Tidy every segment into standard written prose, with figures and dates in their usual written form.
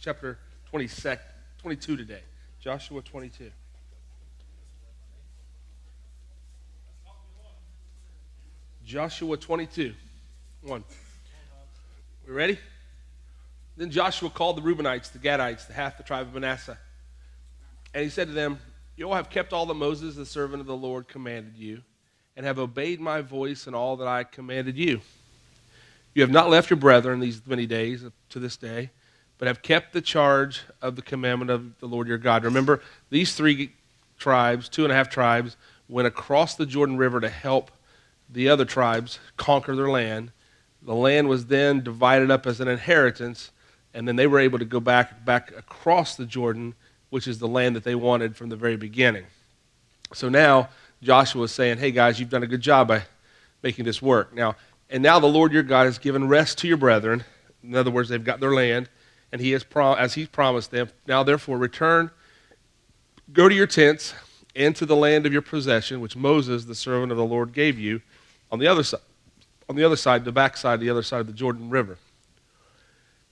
chapter 22 today. Joshua 22. Joshua 22, 1. We ready? Then Joshua called the Reubenites, the Gadites, the half the tribe of Manasseh. And he said to them, "You all have kept all that Moses, the servant of the Lord, commanded you, and have obeyed my voice in all that I commanded you. You have not left your brethren these many days to this day, but have kept the charge of the commandment of the Lord your God." Remember, these three tribes, 2.5 tribes, went across the Jordan River to help the other tribes conquer their land. The land was then divided up as an inheritance, and then they were able to go back across the Jordan, which is the land that they wanted from the very beginning. So now Joshua is saying, hey guys, you've done a good job by making this work. Now the Lord your God has given rest to your brethren. In other words, they've got their land, and he has as he's promised them. Now therefore return, go to your tents, into the land of your possession, which Moses, the servant of the Lord, gave you on the other side, the backside, the other side of the Jordan River.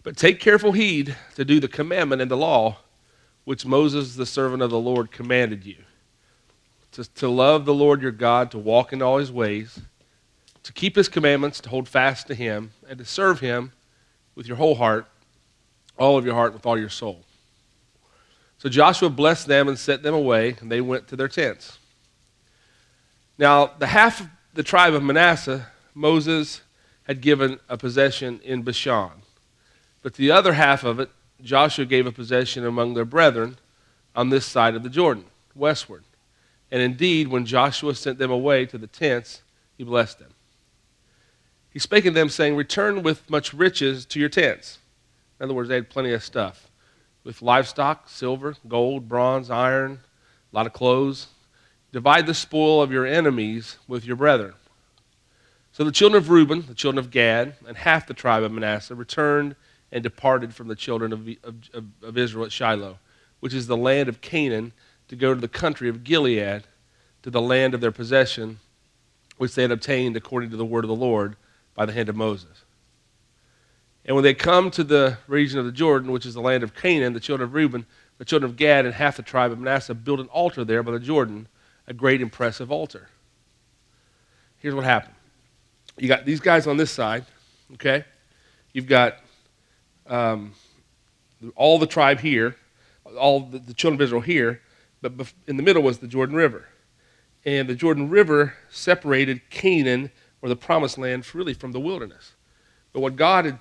But take careful heed to do the commandment and the law which Moses, the servant of the Lord, commanded you. To love the Lord your God, to walk in all his ways, to keep his commandments, to hold fast to him, and to serve him with your whole heart, all of your heart, with all your soul. So Joshua blessed them and sent them away, and they went to their tents. Now, the half of the tribe of Manasseh, Moses had given a possession in Bashan. But the other half of it, Joshua gave a possession among their brethren on this side of the Jordan, westward. And indeed, when Joshua sent them away to the tents, he blessed them. He spake unto them, saying, "Return with much riches to your tents." In other words, they had plenty of stuff, with livestock, silver, gold, bronze, iron, a lot of clothes. Divide the spoil of your enemies with your brethren. So the children of Reuben, the children of Gad, and half the tribe of Manasseh returned and departed from the children of Israel at Shiloh, which is the land of Canaan, to go to the country of Gilead, to the land of their possession, which they had obtained according to the word of the Lord by the hand of Moses. And when they come to the region of the Jordan, which is the land of Canaan, the children of Reuben, the children of Gad, and half the tribe of Manasseh built an altar there by the Jordan, a great impressive altar. Here's what happened. You got these guys on this side, okay? You've got all the tribe here, all the children of Israel here, but in the middle was the Jordan River. And the Jordan River separated Canaan, or the promised land, really from the wilderness. But what God had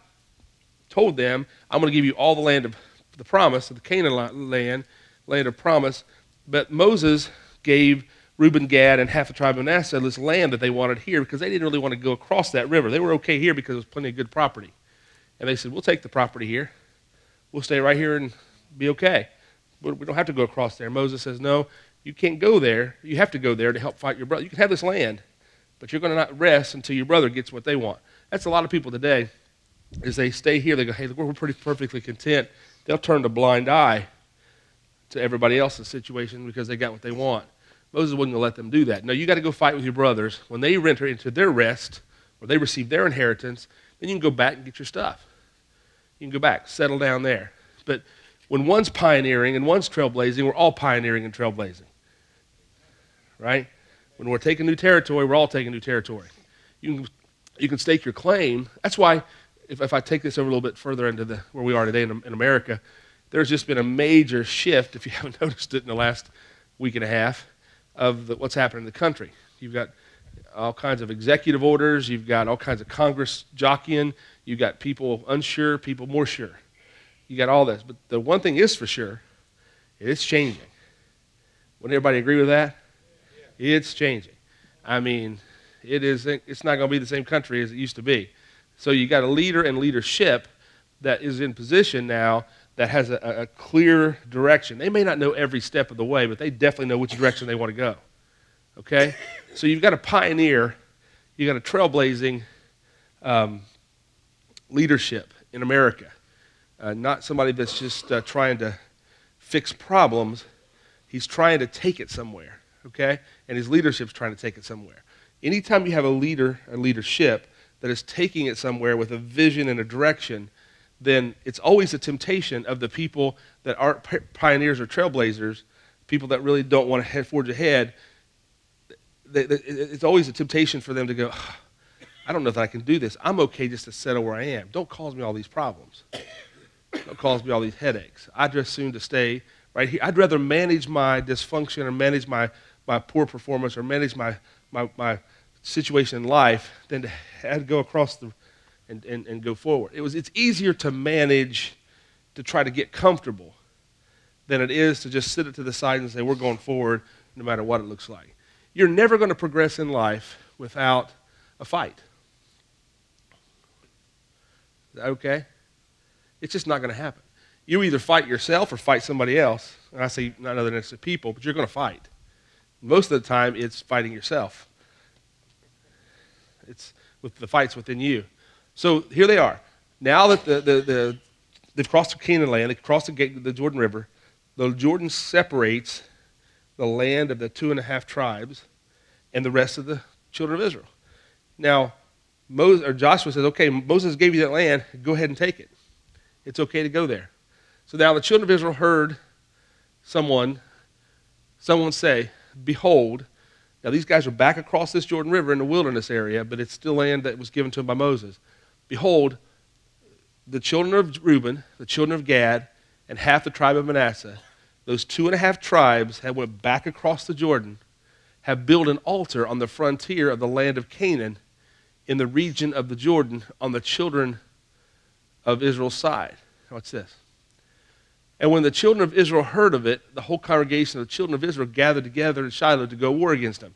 told them, I'm going to give you all the land of the promise, of the Canaan land of promise. But Moses gave Reuben, Gad, and half the tribe of Manasseh this land that they wanted here because they didn't really want to go across that river. They were okay here because there was plenty of good property. And they said, we'll take the property here. We'll stay right here and be okay. But we don't have to go across there. Moses says, no, you can't go there. You have to go there to help fight your brother. You can have this land, but you're going to not rest until your brother gets what they want. That's a lot of people today. As they stay here, they go, hey, we're pretty perfectly content. They'll turn a blind eye to everybody else's situation because they got what they want. Moses wasn't going to let them do that. No, you got to go fight with your brothers. When they enter into their rest, or they receive their inheritance, then you can go back and get your stuff. You can go back, settle down there. But when one's pioneering and one's trailblazing, we're all pioneering and trailblazing. Right? When we're taking new territory, we're all taking new territory. You can stake your claim. That's why, if I take this over a little bit further into where we are today in America, there's just been a major shift, if you haven't noticed it in the last week and a half, of what's happening in the country. You've got all kinds of executive orders. You've got all kinds of Congress jockeying. You've got people unsure, people more sure. You got all this. But the one thing is for sure, it's changing. Wouldn't everybody agree with that? Yeah. It's changing. I mean, it's not going to be the same country as it used to be. So you got a leader and leadership that is in position now that has a clear direction. They may not know every step of the way, but they definitely know which direction they want to go. Okay? So you've got a pioneer, you've got a trailblazing leadership in America. Not somebody that's just trying to fix problems. He's trying to take it somewhere. Okay? And his leadership's trying to take it somewhere. Anytime you have a leader, a leadership that is taking it somewhere with a vision and a direction, then it's always a temptation of the people that aren't pioneers or trailblazers, people that really don't want to forge ahead. It's always a temptation for them to go, I don't know that I can do this. I'm okay just to settle where I am. Don't cause me all these problems. Don't cause me all these headaches. I'd just soon to stay right here. I'd rather manage my dysfunction or manage my poor performance or manage my situation in life than to have to go across and go forward. It's easier to manage, to try to get comfortable, than it is to just sit it to the side and say, we're going forward no matter what it looks like. You're never going to progress in life without a fight. Is that okay? It's just not going to happen. You either fight yourself or fight somebody else. And I say not other than people, but you're going to fight. Most of the time, it's fighting yourself. It's with the fights within you. So here they are. Now that they've crossed the Canaan land, they've crossed the Jordan River, the Jordan separates the land of the 2.5 tribes and the rest of the children of Israel. Now, Joshua says, okay, Moses gave you that land, go ahead and take it. It's okay to go there. So now the children of Israel heard someone say, behold, now these guys are back across this Jordan River in the wilderness area, but it's still land that was given to them by Moses. Behold, the children of Reuben, the children of Gad, and half the tribe of Manasseh, those 2.5 tribes that went back across the Jordan, have built an altar on the frontier of the land of Canaan in the region of the Jordan on the children of Israel's side. What's this? And when the children of Israel heard of it, the whole congregation of the children of Israel gathered together in Shiloh to go war against them.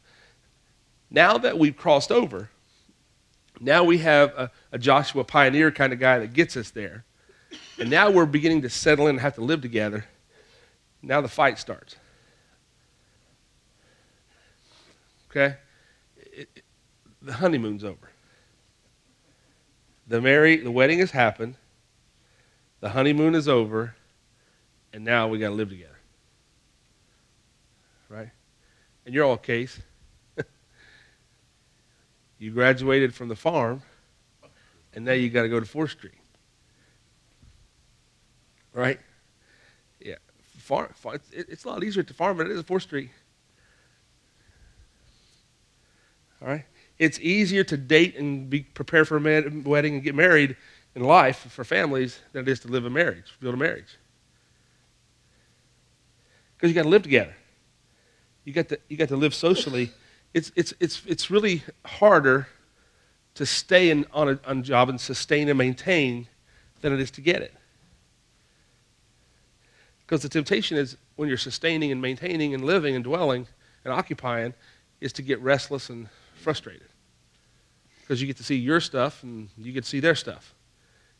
Now that we've crossed over, now we have a Joshua pioneer kind of guy that gets us there. And now we're beginning to settle in and have to live together. Now the fight starts. Okay? The honeymoon's over. The wedding has happened. The honeymoon is over. And now we got to live together. Right? And you're all case. You graduated from the farm, and now you got to go to 4th Street. Right? Yeah. It's a lot easier to farm than it is at 4th Street. All right? It's easier to date and be prepared for a wedding and get married in life for families than it is to live a marriage, build a marriage. Because you got to live together. You got to live socially. It's really harder to stay on a job and sustain and maintain than it is to get it. Because the temptation is when you're sustaining and maintaining and living and dwelling and occupying is to get restless and frustrated. Because you get to see your stuff and you get to see their stuff.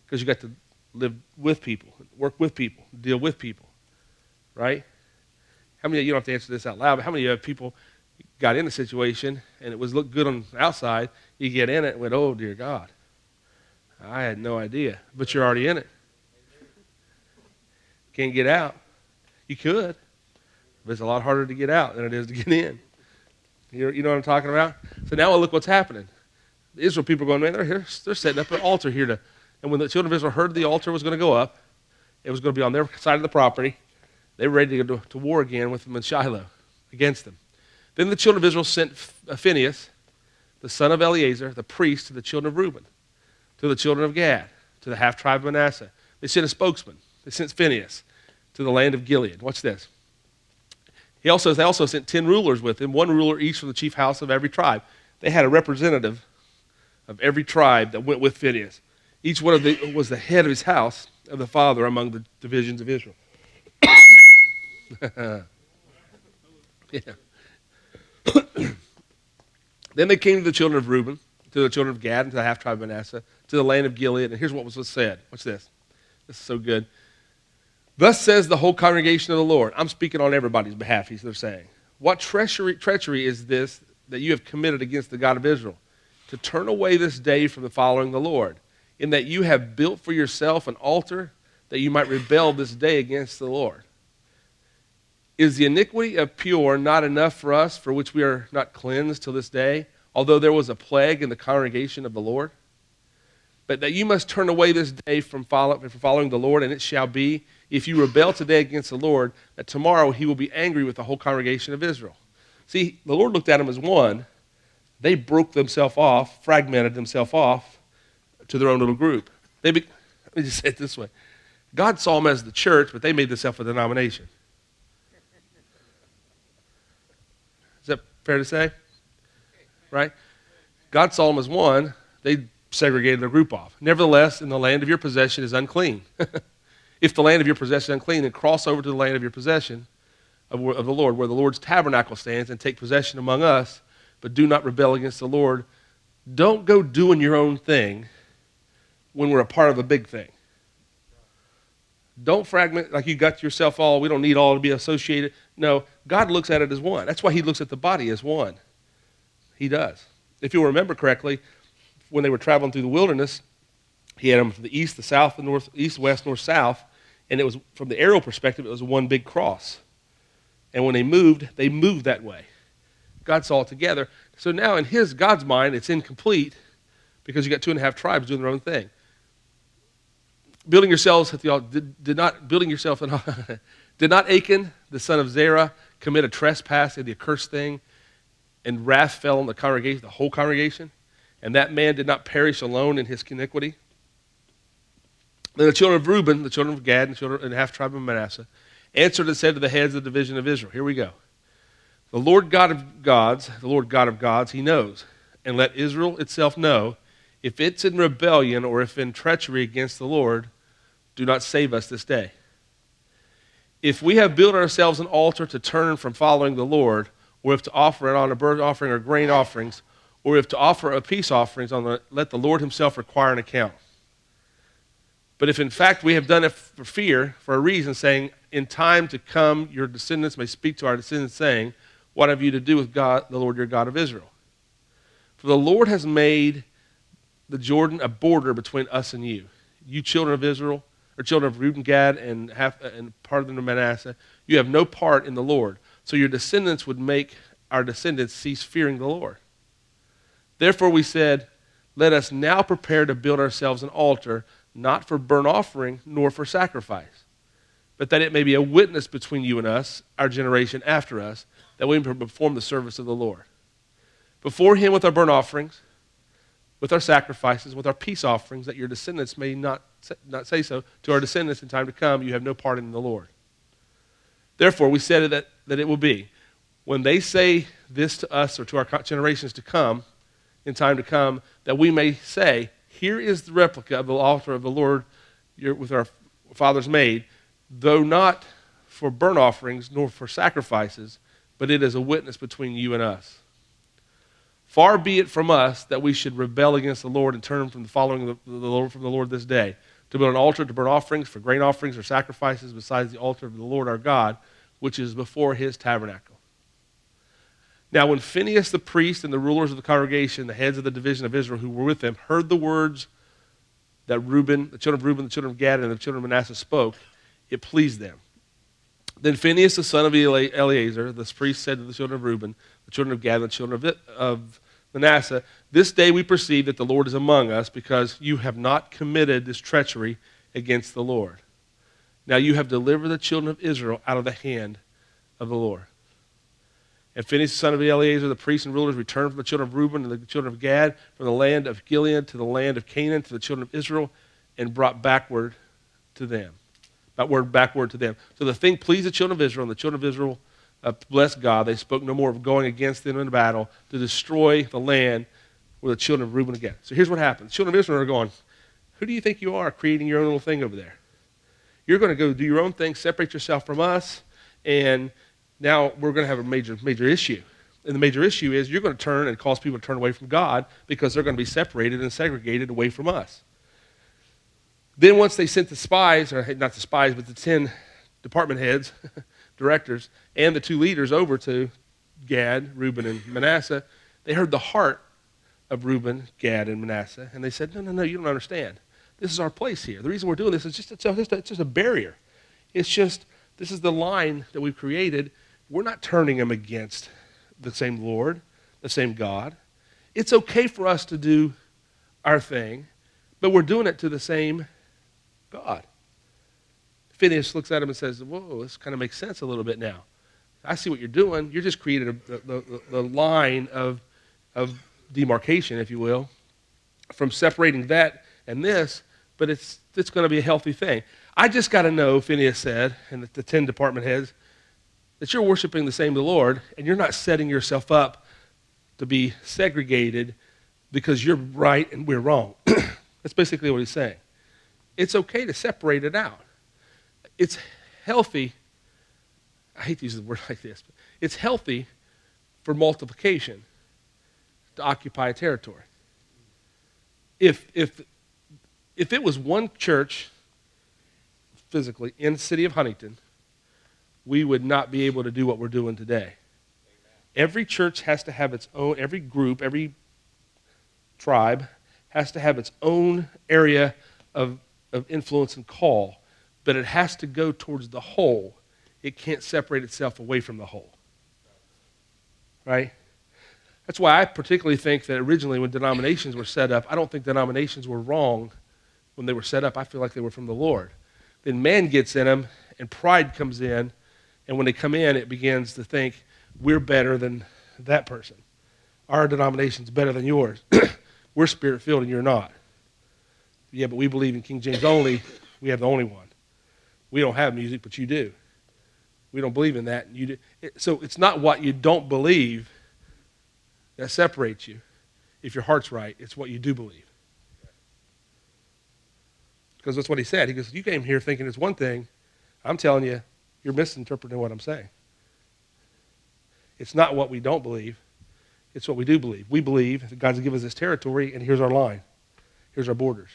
Because you got to live with people, work with people, deal with people. Right? How many of you don't have to answer this out loud, but how many of you have people got in a situation and it looked good on the outside, you get in it and went, oh dear God, I had no idea. But you're already in it. Can't get out. You could, but it's a lot harder to get out than it is to get in. You know what I'm talking about? So now look what's happening. The Israel people are going, man, they're setting up an altar here and when the children of Israel heard the altar was going to go up, it was going to be on their side of the property, they were ready to go to war again with them in Shiloh against them. Then the children of Israel sent Phinehas, the son of Eleazar, the priest, to the children of Reuben, to the children of Gad, to the half-tribe of Manasseh. They sent a spokesman. They sent Phinehas to the land of Gilead. Watch this. They also sent 10 rulers with him, 1 ruler each from the chief house of every tribe. They had a representative of every tribe that went with Phinehas. Each one was the head of his house of the father among the divisions of Israel. Yeah. Then they came to the children of Reuben, to the children of Gad, and to the half-tribe of Manasseh, to the land of Gilead. And here's what was said. Watch this. This is so good. Thus says the whole congregation of the Lord. I'm speaking on everybody's behalf, they're saying. What treachery is this that you have committed against the God of Israel, to turn away this day from the following the Lord, in that you have built for yourself an altar that you might rebel this day against the Lord? Is the iniquity of Peor not enough for us, for which we are not cleansed till this day, although there was a plague in the congregation of the Lord? But that you must turn away this day from following the Lord, and it shall be, if you rebel today against the Lord, that tomorrow he will be angry with the whole congregation of Israel. See, the Lord looked at them as one. They broke themselves off, fragmented themselves off to their own little group. Let me just say it this way. God saw them as the church, but they made themselves a denomination. Is that fair to say? Right? God saw them as one. They segregated their group off. Nevertheless, in the land of your possession is unclean. If the land of your possession is unclean, then cross over to the land of your possession of the Lord, where the Lord's tabernacle stands, and take possession among us, but do not rebel against the Lord. Don't go doing your own thing when we're a part of a big thing. Don't fragment like you got yourself all, we don't need all to be associated. No, God looks at it as one. That's why he looks at the body as one. He does. If you'll remember correctly, when they were traveling through the wilderness, he had them from the east, the south, the north, east, west, north, south, and it was, from the aerial perspective, it was one big cross. And when they moved that way. God saw it together. So now in God's mind, it's incomplete because you got 2.5 tribes doing their own thing. Building yourselves at the altar, did not Achan, the son of Zerah, commit a trespass in the accursed thing, and wrath fell on the congregation, the whole congregation? And that man did not perish alone in his iniquity. Then the children of Reuben, the children of Gad, and the half tribe of Manasseh answered and said to the heads of the division of Israel, here we go. The Lord God of gods, he knows. And let Israel itself know, if it's in rebellion or if in treachery against the Lord, do not save us this day. If we have built ourselves an altar to turn from following the Lord, or if to offer it on a burnt offering or grain offerings, or if to offer a peace offerings, let the Lord himself require an account. But if in fact we have done it for fear, for a reason, saying, in time to come your descendants may speak to our descendants, saying, what have you to do with God, the Lord your God of Israel? For the Lord has made the Jordan a border between us and you. You children of Israel, or children of Reuben, Gad, and part of the Manasseh, you have no part in the Lord. So your descendants would make our descendants cease fearing the Lord. Therefore we said, let us now prepare to build ourselves an altar, not for burnt offering, nor for sacrifice, but that it may be a witness between you and us, our generation after us, that we may perform the service of the Lord. Before him with our burnt offerings, with our sacrifices, with our peace offerings, that your descendants may not say so to our descendants in time to come, you have no part in the Lord. Therefore we said that it will be, when they say this to us or to our generations to come, in time to come, that we may say, here is the replica of the altar of the Lord with our fathers made, though not for burnt offerings nor for sacrifices, but it is a witness between you and us. Far be it from us that we should rebel against the Lord and turn from the following of the Lord from the Lord this day, to build an altar to burn offerings, for grain offerings or sacrifices, besides the altar of the Lord our God, which is before his tabernacle. Now when Phinehas the priest and the rulers of the congregation, the heads of the division of Israel who were with them, heard the words that the children of Reuben, the children of Gad, and the children of Manasseh spoke, it pleased them. Then Phinehas the son of Eleazar, the priest, said to the children of Reuben, the children of Gad, and the children of Manasseh, this day we perceive that the Lord is among us, because you have not committed this treachery against the Lord. Now you have delivered the children of Israel out of the hand of the Lord. And Phinehas, the son of Eleazar, the priests and rulers, returned from the children of Reuben and the children of Gad, from the land of Gilead to the land of Canaan, to the children of Israel, and brought backward to them. Backward to them. So the thing pleased the children of Israel, and the children of Israel blessed God. They spoke no more of going against them in battle to destroy the land where the children of Reuben again. So here's what happens. The children of Israel are going, who do you think you are creating your own little thing over there? You're going to go do your own thing, separate yourself from us, and now we're going to have a major issue. And the major issue is you're going to turn and cause people to turn away from God because they're going to be separated and segregated away from us. Then once they sent the spies, or not the spies, but the 10 department heads, directors, and the 2 leaders over to Gad, Reuben, and Manasseh, they heard the heart of Reuben, Gad, and Manasseh, and they said, no, you don't understand. This is our place here. The reason we're doing this is it's just a barrier. It's just, this is the line that we've created. We're not turning them against the same Lord, the same God. It's okay for us to do our thing, But we're doing it to the same God. Phineas looks at him and says, whoa, this kind of makes sense a little bit now. I see what you're doing. You're just creating the line of demarcation, if you will, from separating that and this, but it's going to be a healthy thing. I just got to know, Phineas said, and the 10 department heads, that you're worshiping the same Lord, and you're not setting yourself up to be segregated because you're right and we're wrong. That's basically what he's saying. It's okay to separate it out. It's healthy. I hate to use the word like this, but it's healthy for multiplication to occupy a territory. If it was one church physically in the city of Huntington, we would not be able to do what we're doing today. Every church has to have its own, every group, every tribe has to have its own area of influence and call, but it has to go towards the whole. It can't separate itself away from the whole. Right? That's why I particularly think that originally when denominations were set up, I don't think denominations were wrong when they were set up. I feel like they were from the Lord. Then man gets in them, and pride comes in, and when they come in, it begins to think, we're better than that person. Our denomination's better than yours. We're spirit-filled and you're not. Yeah, but we believe in King James only. We have the only one. We don't have music, but you do. We don't believe in that. And you do. So it's not what you don't believe that separates you. If your heart's right, it's what you do believe. Because that's what he said. He goes, you came here thinking it's one thing. I'm telling you, you're misinterpreting what I'm saying. It's not what we don't believe. It's what we do believe. We believe that God's given us this territory, and here's our line. Here's our borders.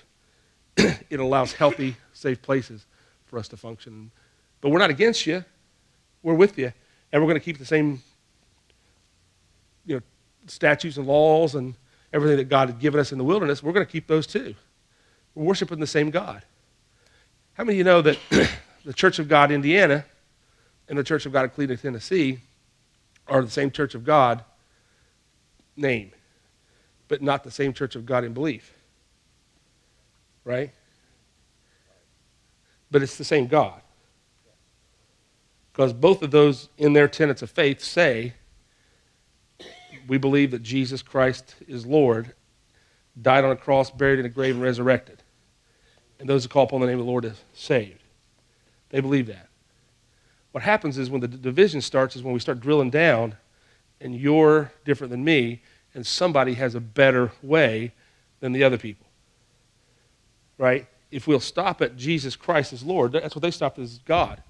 It allows healthy, safe places for us to function. But we're not against you. We're with you. And we're going to keep the same statutes and laws and everything that God had given us in the wilderness. We're going to keep those too. We're worshiping the same God. How many of you know that the Church of God Indiana and the Church of God of Cleveland, Tennessee are the same Church of God name, but not the same Church of God in belief? Right? But it's the same God. Because both of those in their tenets of faith say, we believe that Jesus Christ is Lord, died on a cross, buried in a grave, and resurrected. And those who call upon the name of the Lord are saved. They believe that. What happens is when the division starts is when we start drilling down, and you're different than me, and somebody has a better way than the other people. Right? If we'll stop at Jesus Christ as Lord, that's what they stopped as God.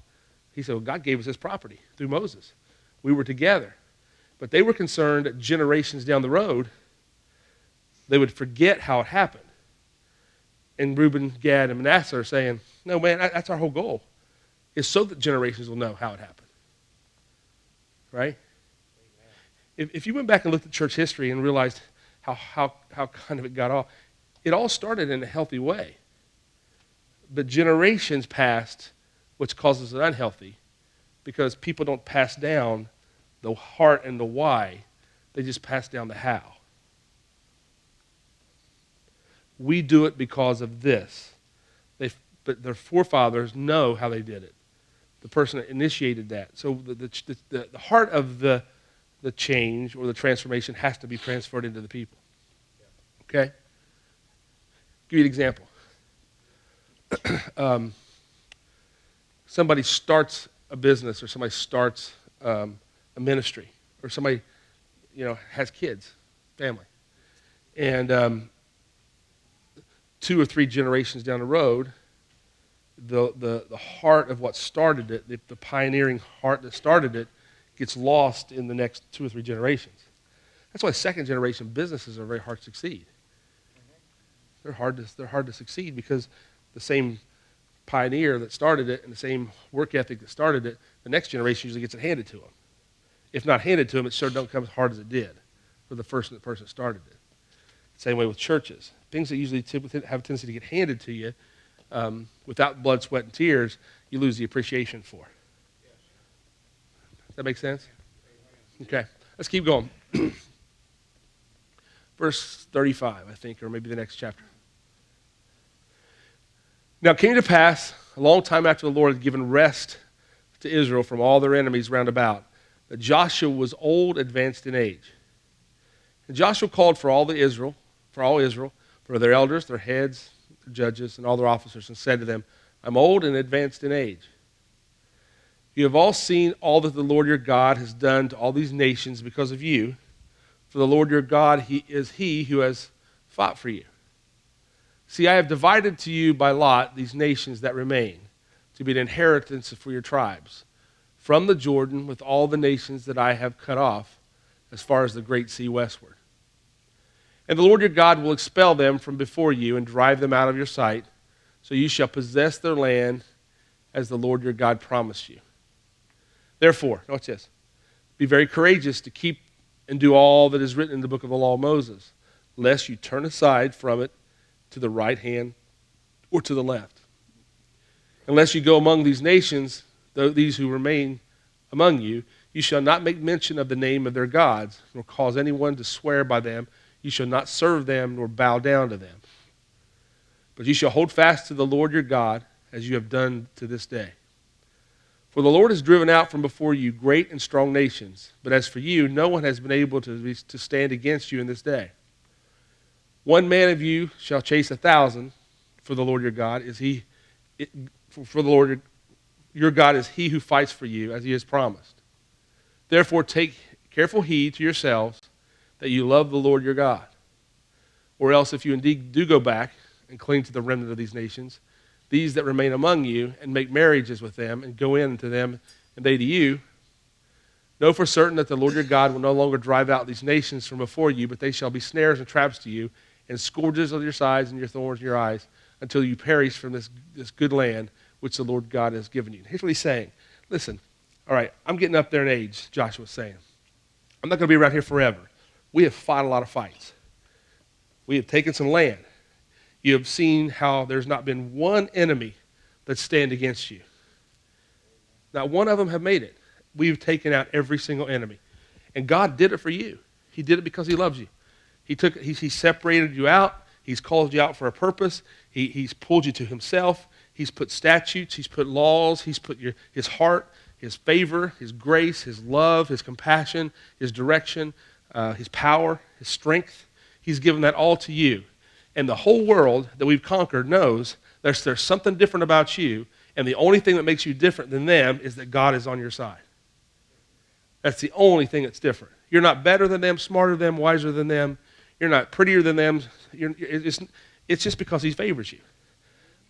He said, well, God gave us this property through Moses. We were together. But they were concerned that generations down the road, they would forget how it happened. And Reuben, Gad, and Manasseh are saying, no, man, that's our whole goal, is so that generations will know how it happened. Right? If you went back and looked at church history and realized how kind of it got off, it all started in a healthy way. But generations passed, which causes it unhealthy, because people don't pass down the heart and the why. They just pass down the how. We do it because of this. But their forefathers know how they did it. The person that initiated that. So the heart of the change or the transformation has to be transferred into the people. Okay? Give you an example. Somebody starts a business, or somebody starts a ministry, or somebody has kids, family, and 2 or 3 generations down the road, the heart of what started it, the pioneering heart that started it, gets lost in the next 2 or 3 generations. That's why second-generation businesses are very hard to succeed. They're hard to succeed because the same pioneer that started it and the same work ethic that started it, the next generation usually gets it handed to them. If not handed to them, it sure don't come as hard as it did for the person that started it. Same way with churches. Things that usually have a tendency to get handed to you without blood, sweat, and tears, you lose the appreciation for. Does that make sense? Okay, let's keep going. Verse 35, I think, or maybe the next chapter. Now it came to pass, a long time after the Lord had given rest to Israel from all their enemies round about, that Joshua was old, advanced in age. And Joshua called for all Israel, for their elders, their heads, their judges, and all their officers, and said to them, I'm old and advanced in age. You have all seen all that the Lord your God has done to all these nations because of you. For the Lord your God, he who has fought for you. See, I have divided to you by lot these nations that remain, to be an inheritance for your tribes, from the Jordan with all the nations that I have cut off, as far as the great sea westward. And the Lord your God will expel them from before you and drive them out of your sight, so you shall possess their land as the Lord your God promised you. Therefore, watch this, be very courageous to keep and do all that is written in the book of the law of Moses, lest you turn aside from it to the right hand or to the left. Unless you go among these nations, these who remain among you, you shall not make mention of the name of their gods, nor cause anyone to swear by them. You shall not serve them, nor bow down to them. But you shall hold fast to the Lord your God, as you have done to this day. For the Lord has driven out from before you great and strong nations, but as for you, no one has been able to stand against you in this day. One man of you shall chase 1,000, for the Lord your God is for the Lord your God is he who fights for you, as he has promised. Therefore take careful heed to yourselves that you love the Lord your God. Or else if you indeed do go back and cling to the remnant of these nations, these that remain among you, and make marriages with them, and go in to them, and they to you, know for certain that the Lord your God will no longer drive out these nations from before you, but they shall be snares and traps to you, and scourges on your sides and your thorns in your eyes, until you perish from this good land which the Lord God has given you. Here's what he's saying. Listen, all right, I'm getting up there in age, Joshua's saying. I'm not going to be around here forever. We have fought a lot of fights. We have taken some land. You have seen how there's not been one enemy that stand against you. Not one of them have made it. We've taken out every single enemy. And God did it for you. He did it because he loves you. He separated you out. He's called you out for a purpose. He's pulled you to himself. He's put statutes. He's put laws. He's put his heart, his favor, his grace, his love, his compassion, his direction, his power, his strength. He's given that all to you. And the whole world that we've conquered knows there's something different about you, and the only thing that makes you different than them is that God is on your side. That's the only thing that's different. You're not better than them, smarter than them, wiser than them. You're not prettier than them. It's just because he favors you.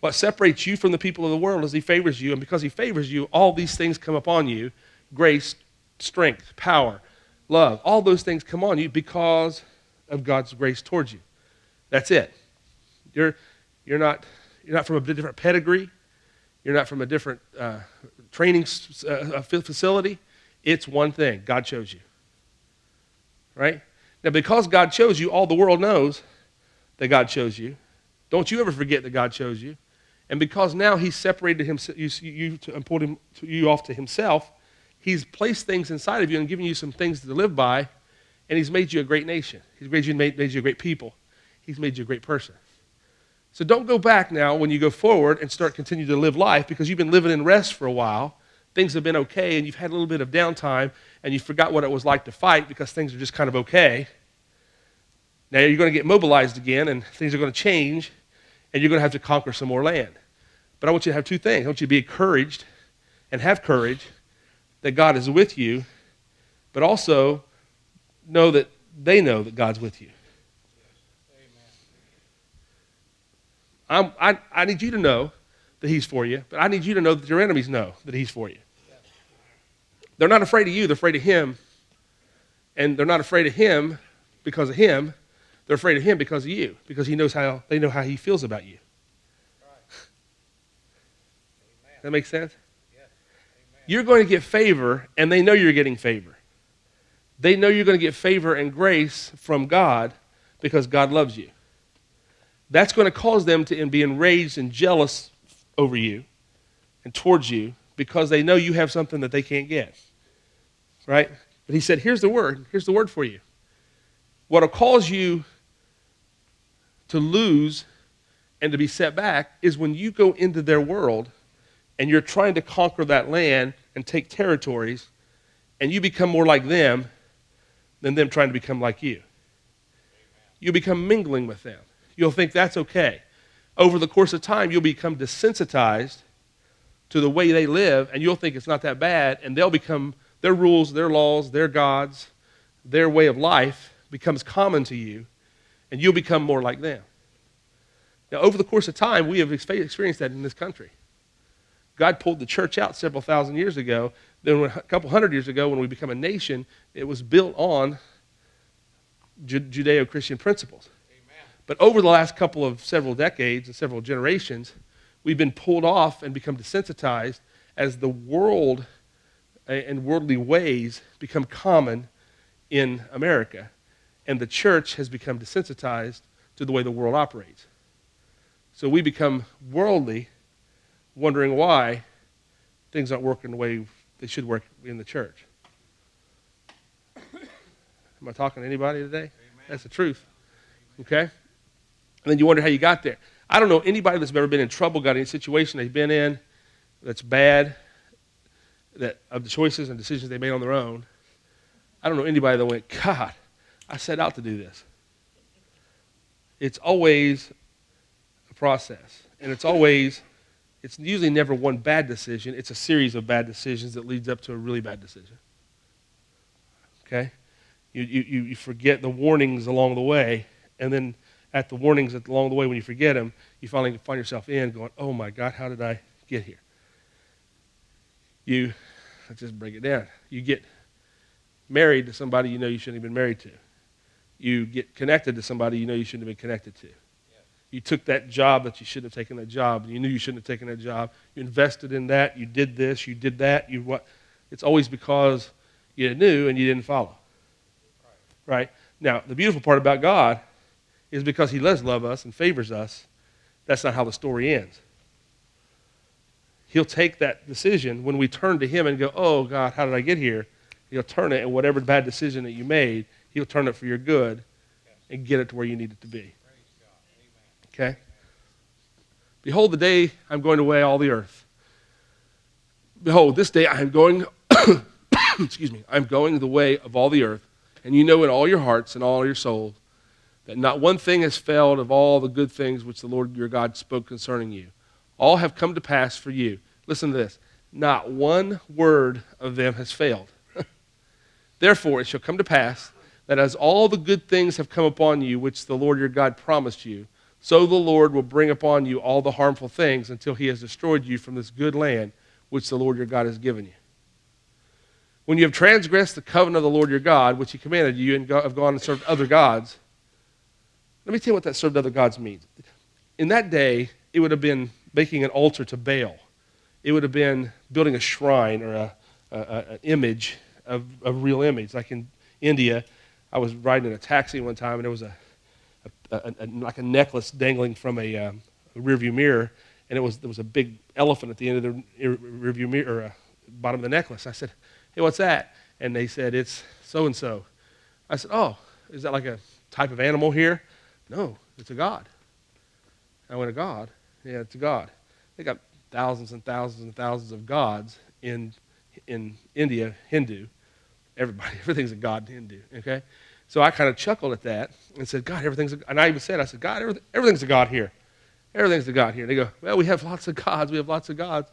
What separates you from the people of the world is he favors you, and because he favors you, all these things come upon you: grace, strength, power, love. All those things come on you because of God's grace towards you. That's it. You're not from a different pedigree. You're not from a different training facility. It's one thing: God chose you. Right? Now, because God chose you, all the world knows that God chose you. Don't you ever forget that God chose you. And because now he's separated you and pulled you off to himself, he's placed things inside of you and given you some things to live by, and he's made you a great nation. He's made you a great people. He's made you a great person. So don't go back now when you go forward and continue to live life, because you've been living in rest for a while. Things have been okay, and you've had a little bit of downtime, and you forgot what it was like to fight because things are just kind of okay. Now you're going to get mobilized again, and things are going to change, and you're going to have to conquer some more land. But I want you to have two things. I want you to be encouraged and have courage that God is with you, but also know that they know that God's with you. I need you to know that he's for you, but I need you to know that your enemies know that he's for you. They're not afraid of you, they're afraid of him. And they're not afraid of him because of him. They're afraid of him because of you, because they know how he feels about you. That makes sense? You're going to get favor, and they know you're getting favor. They know you're going to get favor and grace from God because God loves you. That's going to cause them to be enraged and jealous over you and towards you because they know you have something that they can't get. Right? But he said, here's the word. Here's the word for you. What will cause you to lose and to be set back is when you go into their world and you're trying to conquer that land and take territories, and you become more like them than them trying to become like you. You become mingling with them. You'll think that's okay. Over the course of time, you'll become desensitized to the way they live, and you'll think it's not that bad, and they'll become, their rules, their laws, their gods, their way of life becomes common to you, and you'll become more like them. Now, over the course of time, we have experienced that in this country. God pulled the church out several thousand years ago. Then a couple hundred years ago, when we become a nation, it was built on Judeo-Christian principles. Amen. But over the last several decades and several generations, we've been pulled off and become desensitized as the world and worldly ways become common in America. And the church has become desensitized to the way the world operates. So we become worldly, wondering why things aren't working the way they should work in the church. Am I talking to anybody today? Amen. That's the truth. Okay? And then you wonder how you got there. I don't know anybody that's ever been in trouble, got in a situation they've been in that's bad, that of the choices and decisions they made on their own. I don't know anybody that went, God, I set out to do this. It's always a process. And it's usually never one bad decision. It's a series of bad decisions that leads up to a really bad decision. Okay? You forget the warnings along the way, and then at the warnings along the way, when you forget them, you finally find yourself going, oh my God, how did I get here? Let's just break it down. You get married to somebody you know you shouldn't have been married to. You get connected to somebody you know you shouldn't have been connected to. You took that job that you shouldn't have taken that job. You knew you shouldn't have taken that job. You invested in that. You did this. You did that. It's always because you knew and you didn't follow. Right? Now, the beautiful part about God is because he does love us and favors us, that's not how the story ends. He'll take that decision when we turn to him and go, oh, God, how did I get here? He'll turn it, and whatever bad decision that you made, he'll turn it for your good and get it to where you need it to be. Okay? Behold, the day I'm going to weigh all the earth. Behold, this day I am going, I'm going the way of all the earth, and you know in all your hearts and all your souls that not one thing has failed of all the good things which the Lord your God spoke concerning you. All have come to pass for you. Listen to this. Not one word of them has failed. Therefore it shall come to pass that as all the good things have come upon you which the Lord your God promised you, so the Lord will bring upon you all the harmful things until he has destroyed you from this good land which the Lord your God has given you. When you have transgressed the covenant of the Lord your God, which he commanded you, and have gone and served other gods, let me tell you what that served other gods means. In that day, it would have been making an altar to Baal. It would have been building a shrine or an image, of a real image. Like in India, I was riding in a taxi one time, and there was like a necklace dangling from a rearview mirror, and there was a big elephant at the end of the rearview mirror, or bottom of the necklace. I said, hey, what's that? And they said, it's so-and-so. I said, oh, is that like a type of animal here? No, it's a god. I went, a god? Yeah, it's a god. They got thousands and thousands and thousands of gods in India, Hindu. Everything's a god in Hindu, okay? So I kind of chuckled at that and said, God, and I even said, God, everything's a god here. Everything's a god here. And they go, well, we have lots of gods. We have lots of gods.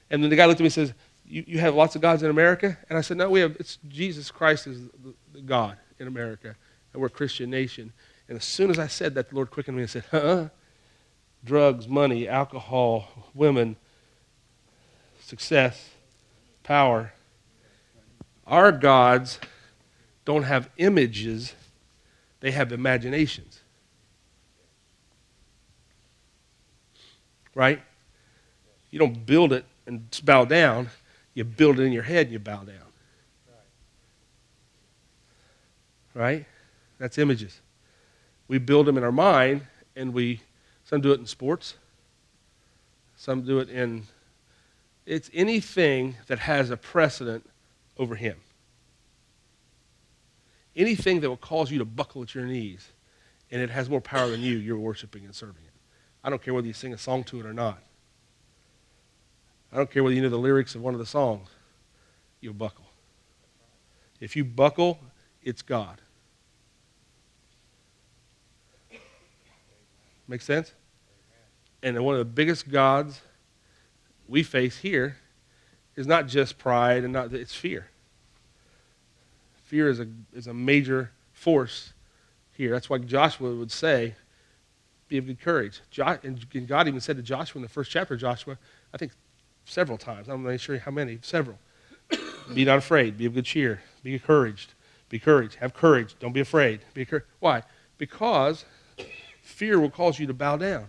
And then the guy looked at me and says, you have lots of gods in America? And I said, no, it's Jesus Christ is the God in America, and we're a Christian nation. And as soon as I said that, the Lord quickened me and said, drugs, money, alcohol, women, success, power. Our gods don't have images, they have imaginations. Right? You don't build it and bow down. You build it in your head and you bow down. Right? That's images. We build them in our mind, and some do it in sports. Some do it it's anything that has a precedent over him. Anything that will cause you to buckle at your knees, and it has more power than you, you're worshiping and serving it. I don't care whether you sing a song to it or not. I don't care whether you know the lyrics of one of the songs. You'll buckle. If you buckle, it's God. Make sense? And one of the biggest gods we face here is not just pride, and it's fear. Fear is a major force here. That's why Joshua would say, be of good courage. And God even said to Joshua in the first chapter of Joshua, I think several times, I'm not sure how many, several. Be not afraid, be of good cheer, be encouraged, have courage, don't be afraid. Why? Because fear will cause you to bow down.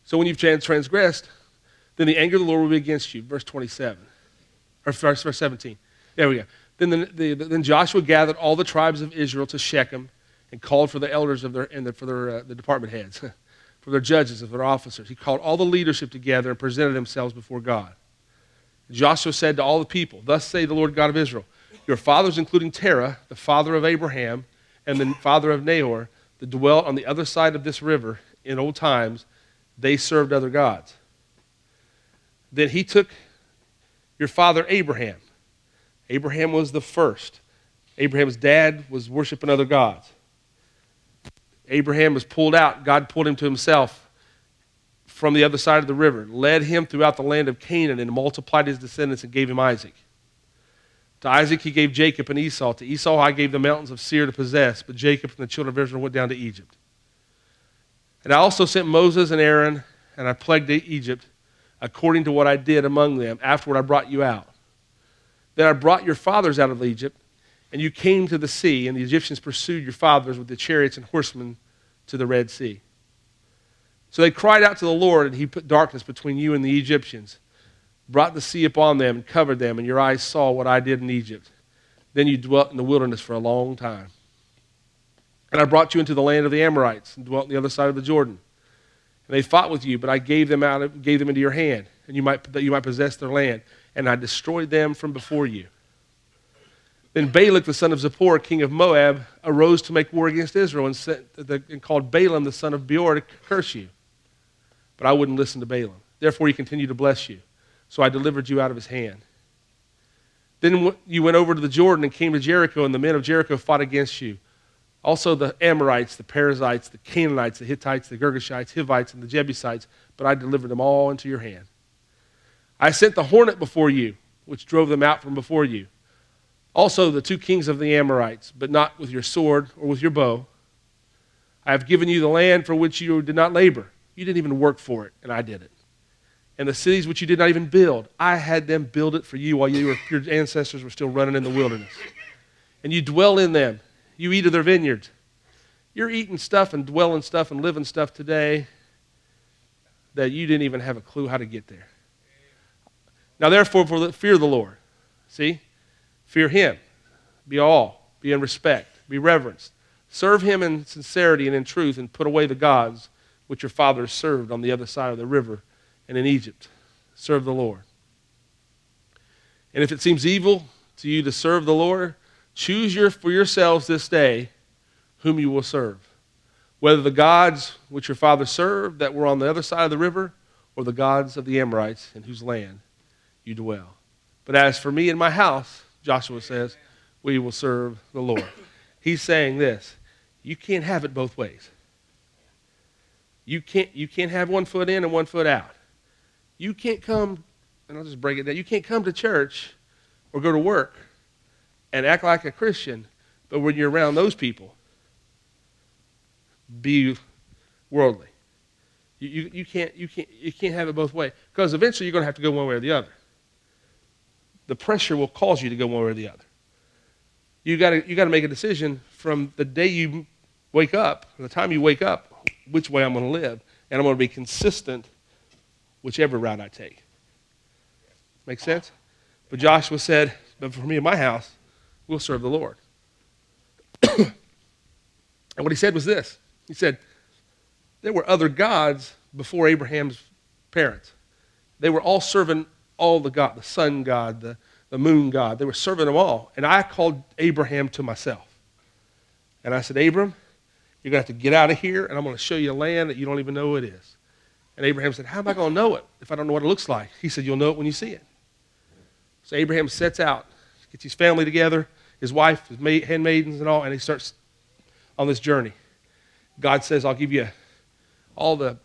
So when you've transgressed, then the anger of the Lord will be against you. Verse 27. Or verse 17. There we go. Then Joshua gathered all the tribes of Israel to Shechem and called for the elders of the department heads, for their judges, of their officers. He called all the leadership together and presented themselves before God. Joshua said to all the people, thus say the Lord God of Israel, your fathers, including Terah, the father of Abraham, and the father of Nahor, that dwelt on the other side of this river in old times, they served other gods. Then he took your father Abraham. Abraham was the first. Abraham's dad was worshiping other gods. Abraham was pulled out. God pulled him to himself from the other side of the river, led him throughout the land of Canaan, and multiplied his descendants and gave him Isaac. To Isaac he gave Jacob and Esau. To Esau I gave the mountains of Seir to possess, but Jacob and the children of Israel went down to Egypt. And I also sent Moses and Aaron, and I plagued Egypt, according to what I did among them. Afterward I brought you out. Then I brought your fathers out of Egypt, and you came to the sea, and the Egyptians pursued your fathers with the chariots and horsemen to the Red Sea. So they cried out to the Lord, and he put darkness between you and the Egyptians, brought the sea upon them and covered them, and your eyes saw what I did in Egypt. Then you dwelt in the wilderness for a long time. And I brought you into the land of the Amorites and dwelt on the other side of the Jordan. And they fought with you, but I gave them into your hand, and that you might possess their land. And I destroyed them from before you. Then Balak, the son of Zippor, king of Moab, arose to make war against Israel and called Balaam, the son of Beor, to curse you. But I wouldn't listen to Balaam. Therefore he continued to bless you. So I delivered you out of his hand. Then you went over to the Jordan and came to Jericho, and the men of Jericho fought against you. Also the Amorites, the Perizzites, the Canaanites, the Hittites, the Girgashites, Hivites, and the Jebusites, but I delivered them all into your hand. I sent the hornet before you, which drove them out from before you. Also the two kings of the Amorites, but not with your sword or with your bow. I have given you the land for which you did not labor. You didn't even work for it, and I did it. And the cities which you did not even build, I had them build it for you while your ancestors were still running in the wilderness. And you dwell in them. You eat of their vineyards. You're eating stuff and dwelling stuff and living stuff today that you didn't even have a clue how to get there. Now therefore, fear the Lord. See? Fear him. Be awe. Be in respect. Be reverenced. Serve him in sincerity and in truth, and put away the gods which your fathers served on the other side of the river and in Egypt. Serve the Lord. And if it seems evil to you to serve the Lord, choose for yourselves this day whom you will serve, whether the gods which your fathers served that were on the other side of the river, or the gods of the Amorites in whose land you dwell. But as for me and my house, Joshua says, we will serve the Lord. He's saying this: you can't have it both ways. You can't have 1 foot in and 1 foot out. You can't come, and I'll just break it down, you can't come to church or go to work and act like a Christian, but when you're around those people, be worldly. You can't have it both ways, because eventually you're going to have to go one way or the other. The pressure will cause you to go one way or the other. You got to make a decision from the day you wake up, from the time you wake up, which way I'm going to live, and I'm going to be consistent whichever route I take. Make sense? But Joshua said, but for me and my house, we'll serve the Lord. And what he said was this. He said, there were other gods before Abraham's parents. They were all serving all the God, the sun god, the moon god. They were serving them all. And I called Abraham to myself. And I said, Abram, You're going to have to get out of here, and I'm going to show you a land that you don't even know it is. And Abraham said, how am I going to know it if I don't know what it looks like? He said, you'll know it when you see it. So Abraham sets out, gets his family together, his wife, his handmaidens and all, and he starts on this journey. God says, I'll give you all the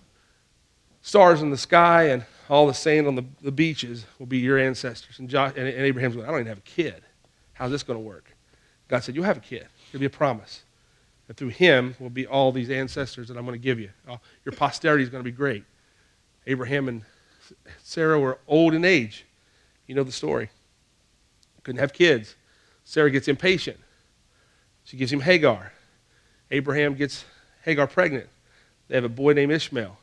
stars in the sky and all the sand on the beaches will be your ancestors. And Abraham's going, I don't even have a kid. How's this going to work? God said, you'll have a kid. It'll be a promise. And through him will be all these ancestors that I'm going to give you. Your posterity is going to be great. Abraham and Sarah were old in age. You know the story. Couldn't have kids. Sarah gets impatient. She gives him Hagar. Abraham gets Hagar pregnant. They have a boy named Ishmael.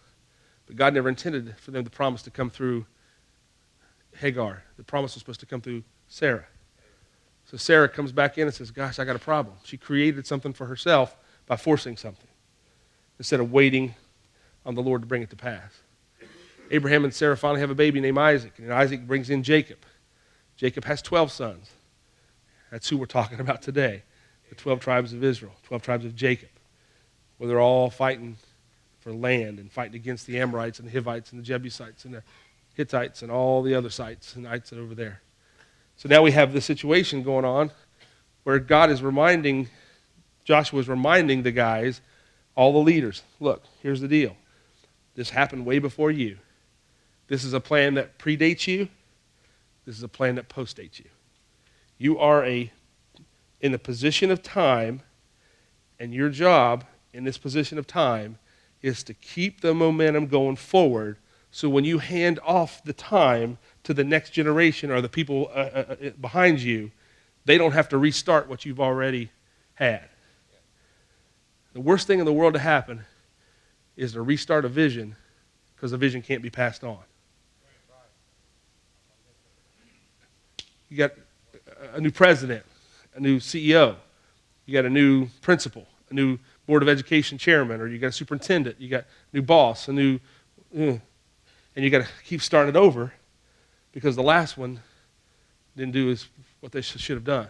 But God never intended for them the promise to come through Hagar. The promise was supposed to come through Sarah. So Sarah comes back in and says, gosh, I got a problem. She created something for herself by forcing something instead of waiting on the Lord to bring it to pass. Abraham and Sarah finally have a baby named Isaac, and Isaac brings in Jacob. Jacob has 12 sons. That's who we're talking about today, the 12 tribes of Israel, 12 tribes of Jacob, where they're all fighting for land and fighting against the Amorites and the Hivites and the Jebusites and the Hittites and all the other sites and ites over there. So now we have this situation going on where God is reminding, Joshua is reminding the guys, all the leaders, look, here's the deal. This happened way before you. This is a plan that predates you. This is a plan that postdates you. You are in a position of time, and your job in this position of time is to keep the momentum going forward so when you hand off the time to the next generation or the people behind you, they don't have to restart what you've already had. The worst thing in the world to happen is to restart a vision because the vision can't be passed on. You got a new president, a new CEO, you got a new principal, a new Board of Education chairman, or you got a superintendent, you got a new boss, and you got to keep starting it over because the last one didn't do what they should have done,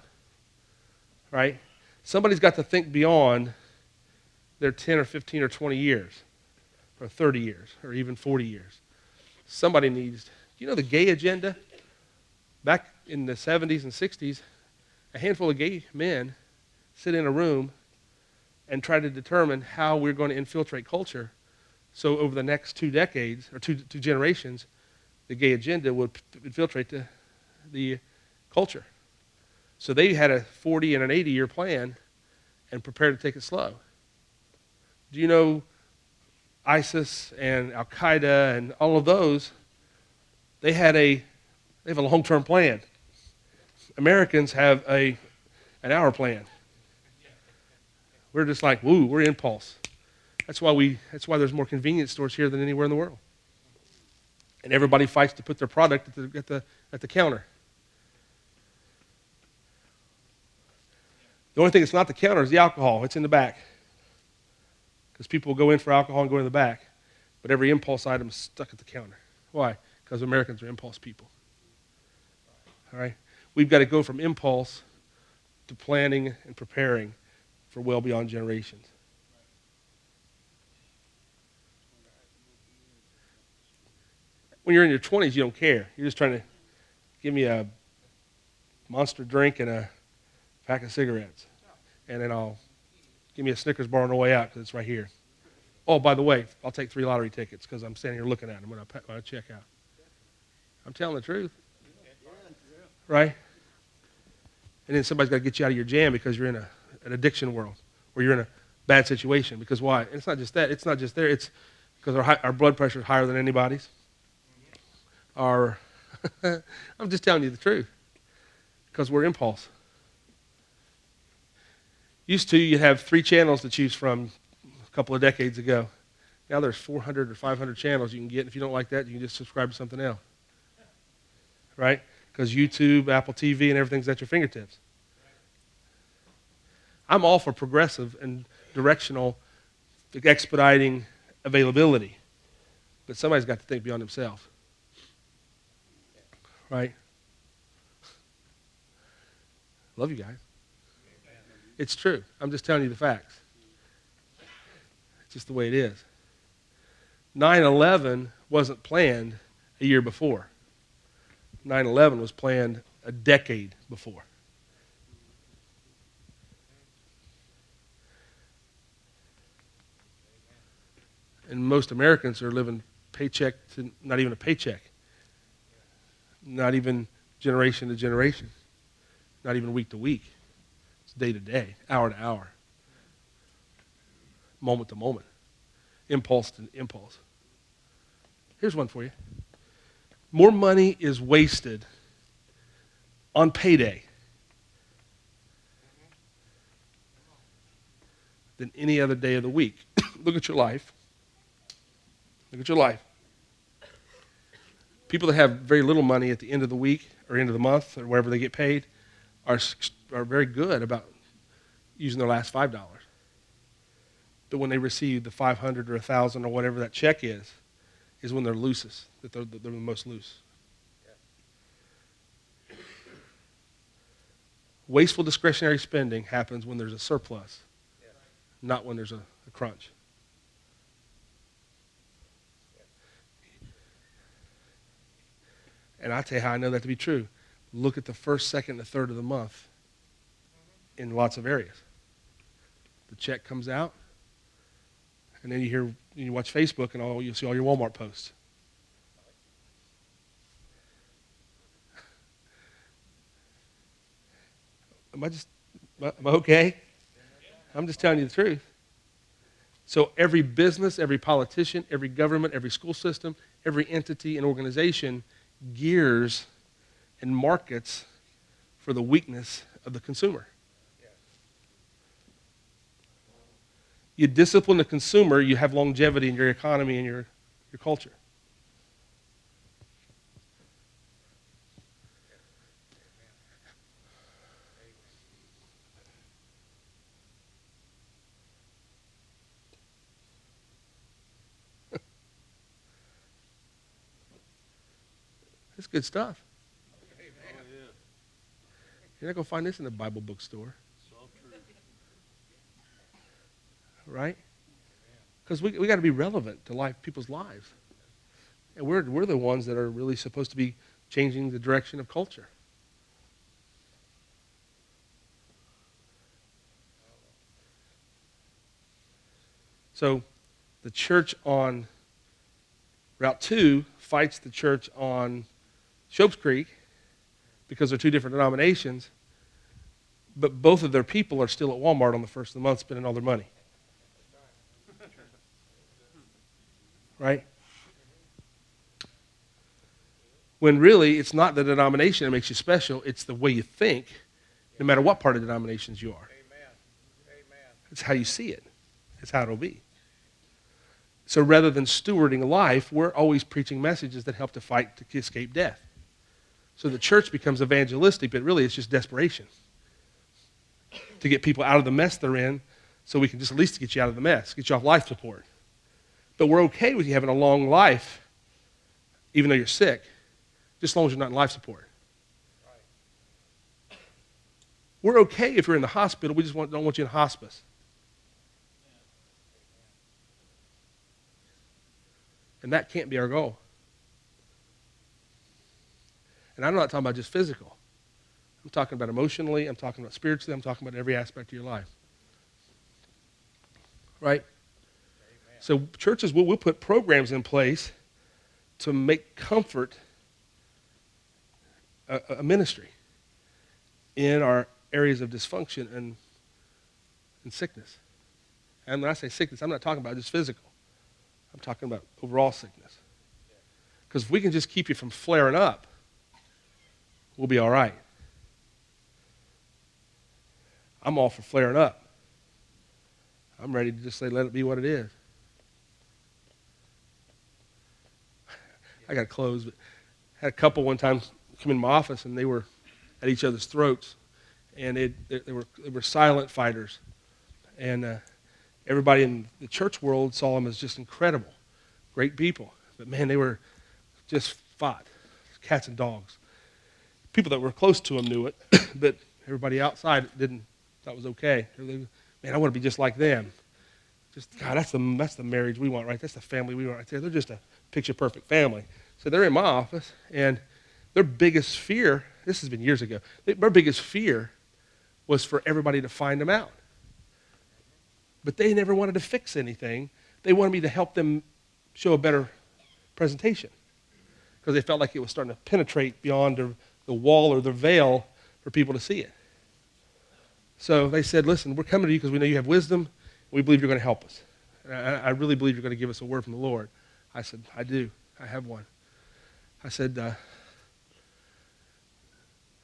right? Somebody's got to think beyond their 10 or 15 or 20 years, or 30 years, or even 40 years. Somebody needs, you know the gay agenda? Back in the 70s and 60s, a handful of gay men sit in a room and try to determine how we're going to infiltrate culture. So over the next 2 decades, or two generations, the gay agenda would infiltrate the culture. So they had a 40 and an 80-year plan and prepared to take it slow. Do you know ISIS and Al-Qaeda and all of those, they have a long-term plan. Americans have an hour plan. We're just like, woo, we're impulse. That's why there's more convenience stores here than anywhere in the world. And everybody fights to put their product at the counter. The only thing that's not the counter is the alcohol. It's in the back. Because people will go in for alcohol and go in the back. But every impulse item is stuck at the counter. Why? Because Americans are impulse people. All right? We've got to go from impulse to planning and preparing for well beyond generations. When you're in your 20s, you don't care. You're just trying to give me a Monster drink and a pack of cigarettes. And then give me a Snickers bar on the way out because it's right here. Oh, by the way, I'll take 3 lottery tickets because I'm standing here looking at them when I check out. I'm telling the truth. Right? And then somebody's got to get you out of your jam because you're in an addiction world where you're in a bad situation. Because why? And it's not just that. It's not just there. It's because our blood pressure is higher than anybody's. I'm just telling you the truth. Because we're impulse. Used to, you'd have 3 channels to choose from a couple of decades ago. Now there's 400 or 500 channels you can get. And if you don't like that, you can just subscribe to something else. Right? Because YouTube, Apple TV, and everything's at your fingertips. I'm all for progressive and directional, expediting availability. But somebody's got to think beyond themselves. Right? Love you guys. It's true. I'm just telling you the facts. just the way it is. 9/11 wasn't planned a year before. 9/11 was planned a decade before. And most Americans are living paycheck to not even a paycheck. Not even generation to generation. Not even week to week. It's day to day, hour to hour. Moment to moment. Impulse to impulse. Here's one for you. More money is wasted on payday than any other day of the week. Look at your life. Look at your life. People that have very little money at the end of the week or end of the month or wherever they get paid are very good about using their last $5. But when they receive the 500 or 1,000 or whatever that check is when they're loosest, that they're the most loose. Yeah. Wasteful discretionary spending happens when there's a surplus, not when there's a crunch. And I'll tell you how I know that to be true. Look at the first, second, and third of the month in lots of areas. The check comes out, and then you watch Facebook, and you'll see all your Walmart posts. Am I okay? I'm just telling you the truth. So every business, every politician, every government, every school system, every entity and organization gears and markets for the weakness of the consumer. You discipline the consumer, you have longevity in your economy and your culture. It's good stuff. You're not going to find this in the Bible bookstore. Right? Because we got to be relevant to people's lives. And we're the ones that are really supposed to be changing the direction of culture. So the church on Route 2 fights the church on Shopes Creek because they're two different denominations, but both of their people are still at Walmart on the first of the month spending all their money. Right? When really, it's not the denomination that makes you special, it's the way you think, no matter what part of denominations you are. It's how you see it. It's how it'll be. So rather than stewarding life, we're always preaching messages that help to fight to escape death. So the church becomes evangelistic, but really it's just desperation to get people out of the mess they're in so we can just at least get you out of the mess, get you off life support. But we're okay with you having a long life, even though you're sick, just as long as you're not in life support. Right. We're okay if you're in the hospital. We just don't want you in hospice. And that can't be our goal. And I'm not talking about just physical. I'm talking about emotionally. I'm talking about spiritually. I'm talking about every aspect of your life. Right? So churches will put programs in place to make comfort a ministry in our areas of dysfunction and sickness. And when I say sickness, I'm not talking about just physical. I'm talking about overall sickness. Because if we can just keep you from flaring up, we'll be all right. I'm all for flaring up. I'm ready to just say, let it be what it is. I got to close, but I had a couple one time come in my office, and they were at each other's throats, and they were silent fighters, and everybody in the church world saw them as just incredible, great people, but man, they were just fought, cats and dogs. People that were close to them knew it, but everybody outside thought it was okay. Man, I want to be just like them. Just, God, that's the marriage we want, right? That's the family we want right there. They're just a picture-perfect family. So they're in my office, and their biggest fear, this has been years ago, their biggest fear was for everybody to find them out. But they never wanted to fix anything. They wanted me to help them show a better presentation because they felt like it was starting to penetrate beyond the wall or the veil for people to see it. So they said, listen, we're coming to you because we know you have wisdom. We believe you're going to help us. And I really believe you're going to give us a word from the Lord. I said, I do. I have one. I said,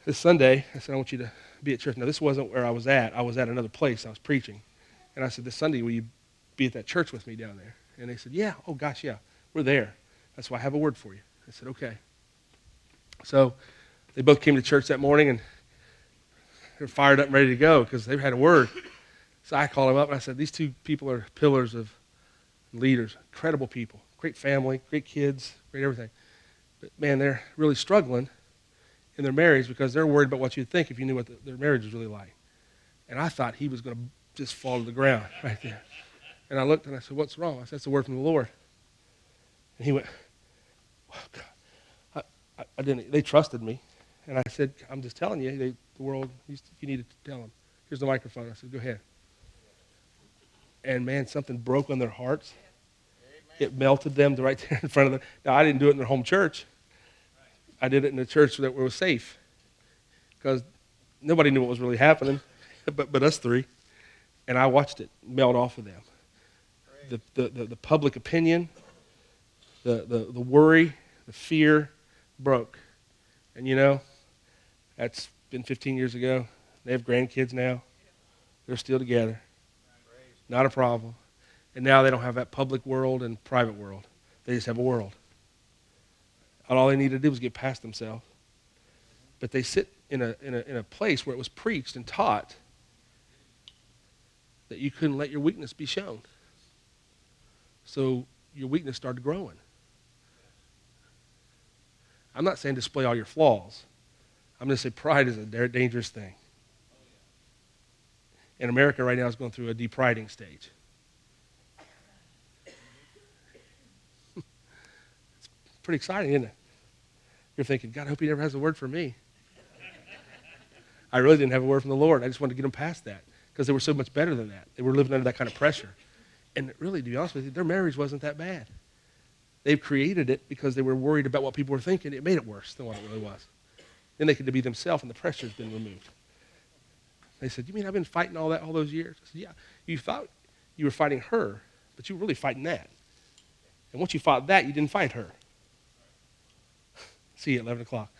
this Sunday, I said, I want you to be at church. Now, this wasn't where I was at. I was at another place. I was preaching. And I said, this Sunday, will you be at that church with me down there? And they said, yeah. Oh, gosh, yeah. We're there. That's why I have a word for you. I said, okay. So they both came to church that morning, and they're fired up and ready to go because they had a word. So I called them up, and I said, these two people are pillars of leaders, incredible people, great family, great kids, great everything. But, man, they're really struggling in their marriage because they're worried about what you'd think if you knew what their marriage was really like. And I thought he was going to just fall to the ground right there. And I looked, and I said, what's wrong? I said, that's the word from the Lord. And he went, oh, God. I didn't. They trusted me. And I said, I'm just telling you, the world, you need to tell them. Here's the microphone. I said, go ahead. And, man, something broke on their hearts. It melted them right there in front of them. Now, I didn't do it in their home church. I did it in a church that was safe because nobody knew what was really happening but us three. And I watched it melt off of them. The public opinion, the worry, the fear broke. And, you know, that's been 15 years ago. They have grandkids now. They're still together. Not a problem. And now they don't have that public world and private world. They just have a world. And all they need to do is get past themselves. But they sit in a place where it was preached and taught that you couldn't let your weakness be shown. So your weakness started growing. I'm not saying display all your flaws. I'm going to say pride is a dangerous thing. And America right now is going through a depriding stage. It's pretty exciting, isn't it? You're thinking, God, I hope he never has a word for me. I really didn't have a word from the Lord. I just wanted to get them past that because they were so much better than that. They were living under that kind of pressure. And really, to be honest with you, their marriage wasn't that bad. They've created it because they were worried about what people were thinking. It made it worse than what it really was. Then they could be themselves, and the pressure's been removed. They said, you mean I've been fighting all those years? I said, yeah. You thought you were fighting her, but you were really fighting that. And once you fought that, you didn't fight her. See you at 11 o'clock.